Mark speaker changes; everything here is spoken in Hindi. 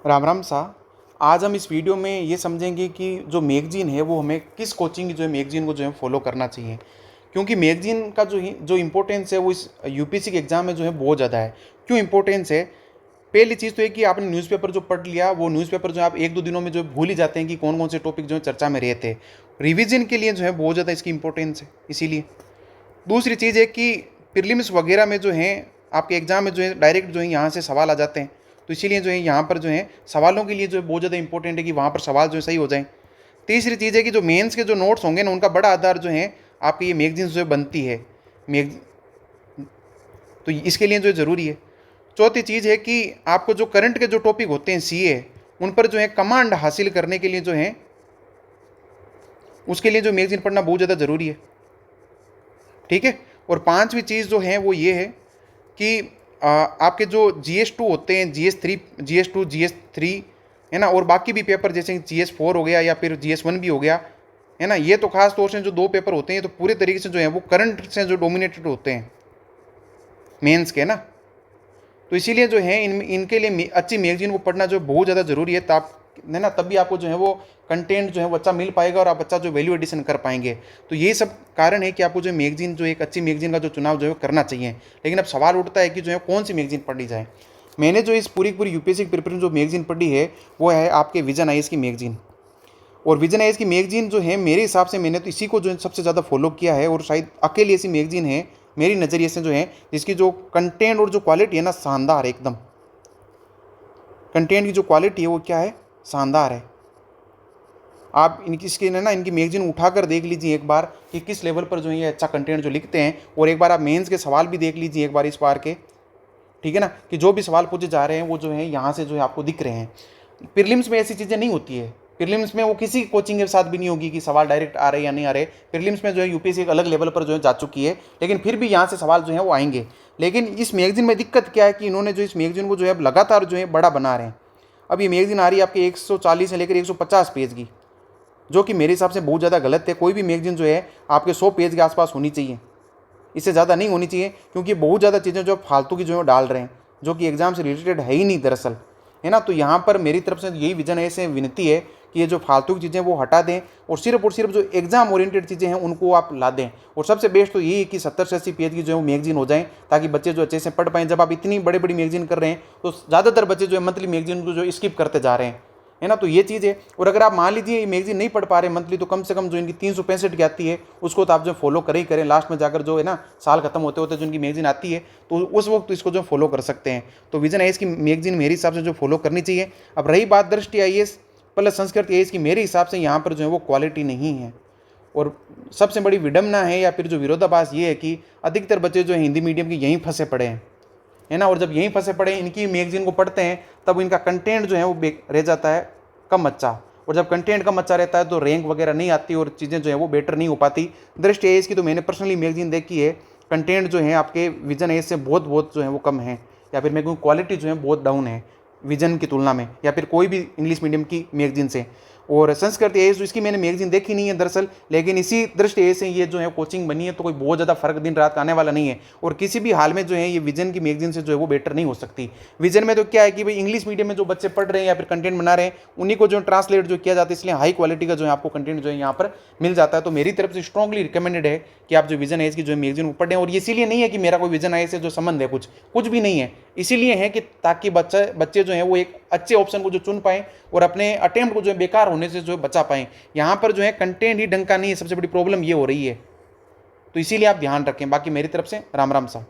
Speaker 1: राम राम सा। आज हम इस वीडियो में ये समझेंगे कि जो मैगजीन है वो हमें किस कोचिंग की जो है मैगजीन को जो है फॉलो करना चाहिए, क्योंकि मैगजीन का जो इम्पोर्टेंस है वो इस यूपीएससी के एग्ज़ाम में जो है बहुत ज़्यादा है। क्यों इम्पोर्टेंस है? पहली चीज़ तो है कि आपने न्यूज़पेपर जो पढ़ लिया, वो न्यूज़पेपर जो आप एक दो दिनों में जो भूल ही जाते हैं कि कौन कौन से टॉपिक जो है चर्चा में रहे थे। रिवीजन के लिए जो है बहुत ज़्यादा इसकी इंपॉर्टेंस है। इसीलिए दूसरी चीज़ है कि प्रीलिम्स वगैरह में जो है आपके एग्जाम में जो है डायरेक्ट जो है यहाँ से सवाल आ जाते हैं, तो इसीलिए जो है यहाँ पर जो है सवालों के लिए जो है बहुत ज़्यादा इंपॉर्टेंट है कि वहाँ पर सवाल जो है सही हो जाए। तीसरी चीज़ है कि जो मेंस के जो नोट्स होंगे ना, उनका बड़ा आधार जो है आपकी ये मैगजीन जो है बनती है मैग तो इसके लिए जो है ज़रूरी है। चौथी चीज़ है कि आपको जो करंट के जो टॉपिक होते हैं सीए, उन पर जो है कमांड हासिल करने के लिए जो है उसके लिए जो मैगजीन पढ़ना बहुत ज़्यादा ज़रूरी है। ठीक है। और पांचवी चीज़ जो है वो ये है कि आपके जो GS2 होते हैं, GS3, GS2, GS3 है ना, और बाकी भी पेपर जैसे GS4 हो गया या फिर GS1 भी हो गया है ना, ये तो खास तौर से जो दो पेपर होते हैं तो पूरे तरीके से जो है वो करंट से जो डोमिनेटेड होते हैं मेंस के ना, तो इसीलिए जो है इनके लिए अच्छी मैगजीन को पढ़ना जो बहुत ज़्यादा ज़रूरी है, तब है ना, तभी आपको जो है वो कंटेंट जो है वो अच्छा मिल पाएगा और आप अच्छा जो वैल्यू एडिशन कर पाएंगे। तो ये सब कारण है कि आपको जो मैगजीन जो एक अच्छी मैगजीन का जो चुनाव जो है करना चाहिए। लेकिन अब सवाल उठता है कि जो है कौन सी मैगजीन पढ़ी जाए। मैंने जो इस पूरी यूपीएससी की प्रिपरेशन जो मैगजीन पढ़ी है वो है आपके विजन आईएएस की मैगजीन। और विजन आईएएस की मैगजीन जो है मेरे हिसाब से मैंने तो इसी को जो है सबसे ज़्यादा फॉलो किया है, और शायद अकेली ऐसी मैगजीन है मेरी नज़रिए से जो है जिसकी जो कंटेंट और जो क्वालिटी है ना, शानदार है एकदम। कंटेंट की जो क्वालिटी है वो क्या है, शानदार है। आप इनकी इसके ना इनकी मैगजीन उठाकर देख लीजिए एक बार कि किस लेवल पर जो है ये अच्छा कंटेंट जो लिखते हैं, और एक बार आप मेंस के सवाल भी देख लीजिए एक बार इस बार के। ठीक है ना, कि जो भी सवाल पूछे जा रहे हैं वो जो है यहाँ से जो है आपको दिख रहे हैं। प्रीलिम्स में ऐसी चीज़ें नहीं होती है। प्रीलिम्स में वो किसी कोचिंग के साथ भी नहीं होगी कि सवाल डायरेक्ट आ रहे या नहीं आ रहे। प्रीलिम्स में जो है यूपीएससी एक अलग लेवल पर जो है जा चुकी है, लेकिन फिर भी यहाँ से सवाल जो है वो आएंगे। लेकिन इस मैगजीन में दिक्कत क्या है कि इन्होंने जो इस मैगजीन को जो है लगातार जो है बड़ा बना रहे हैं। अब ये मैगजीन आ रही है आपके 140 से लेकर 150 पेज की, जो कि मेरे हिसाब से बहुत ज़्यादा गलत है। कोई भी मैगजीन जो है आपके 100 पेज के आसपास होनी चाहिए, इससे ज़्यादा नहीं होनी चाहिए, क्योंकि बहुत ज़्यादा चीज़ें जो फालतू की जो है डाल रहे हैं, जो कि एग्जाम से रिलेटेड है ही नहीं दरअसल, है ना। तो यहाँ पर मेरी तरफ से यही विजन है, ऐसे विनती है कि ये जो फालतू की चीज़ें वो हटा दें और सिर्फ जो एग्जाम ओरिएंटेड चीज़ें हैं उनको आप ला दें। और सबसे बेस्ट तो यही है कि 70 से 80 पेज की जो है मैगजीन हो जाए, ताकि बच्चे जो अच्छे से पढ़ पाएँ। जब आप इतनी बड़ी बड़ी मैगजीन कर रहे हैं तो ज़्यादातर बच्चे जो है मंथली मैगजीन को जो स्किप करते जा रहे हैं, है ना। तो ये चीज़ है। और अगर आप मान लीजिए ये मैगजीन नहीं पढ़ पा रहे मंथली, तो कम से कम जो इनकी 365 की आती है उसको तो आप जो फॉलो करें ही करें। लास्ट में जाकर जो है ना साल खत्म होते होते जो इनकी मैगजीन आती है तो उस वक्त इसको जो फॉलो कर सकते हैं। तो विजन आईएएस की मैगजीन मेरे हिसाब से जो फॉलो करनी चाहिए। अब रही बात दृष्टि आईएएस प्लस संस्कृत आईएएस की, मेरे हिसाब से यहाँ पर जो है वो क्वालिटी नहीं है। और सबसे बड़ी विडम्बना है या फिर जो विरोधाभास ये है कि अधिकतर बच्चे जो हिंदी मीडियम के यहीं फंसे पड़े हैं, है ना। और जब यहीं फंसे पड़े इनकी मैगजीन को पढ़ते हैं तब इनका कंटेंट जो है वो रह जाता है कम अच्छा। और जब कंटेंट कम अच्छा रहता है तो रैंक वगैरह नहीं आती और चीज़ें जो है वो बेटर नहीं हो पाती। दृष्टि आईएएस की तो मैंने पर्सनली मैगजीन देखी है, कंटेंट जो है आपके विजन आईएएस से बहुत जो है वो कम है, या फिर मैं कहूँ क्वालिटी जो है बहुत डाउन है विजन की तुलना में, या फिर कोई भी इंग्लिश मीडियम की मैगजीन से। और संस्कृत आईएएस इसकी मैंने मैगजीन देखी नहीं है दरअसल, लेकिन इसी दृष्टि आईएएस से ये जो है कोचिंग बनी है, तो कोई बहुत ज़्यादा फर्क दिन रात आने वाला नहीं है। और किसी भी हाल में जो है ये विजन की मैगजीन से जो है वो बेटर नहीं हो सकती। विजन में तो क्या है कि भाई इंग्लिश मीडियम में जो बच्चे पढ़ रहे हैं या फिर कंटेंट बना रहे हैं उन्हीं को जो ट्रांसलेट जो किया जाता है, इसलिए हाई क्वालिटी का जो है आपको कंटेंट जो है यहाँ पर मिल जाता है। तो मेरी तरफ से स्ट्रॉन्गली रिकमेंडेड है कि आप जो विजन आईएएस की जो है मैगजीन पढ़ें। और इसीलिए नहीं है कि मेरा कोई विजन आईएएस से जो संबंध है, कुछ भी नहीं है। इसीलिए है कि ताकि बच्चे जो हैं वो एक अच्छे ऑप्शन को जो चुन पाएं और अपने अटेम्प्ट को जो है बेकार होने से जो है बचा पाएं। यहाँ पर जो है कंटेंट ही ढंग का नहीं है, सबसे बड़ी प्रॉब्लम ये हो रही है। तो इसीलिए आप ध्यान रखें। बाकी मेरी तरफ से राम राम सा।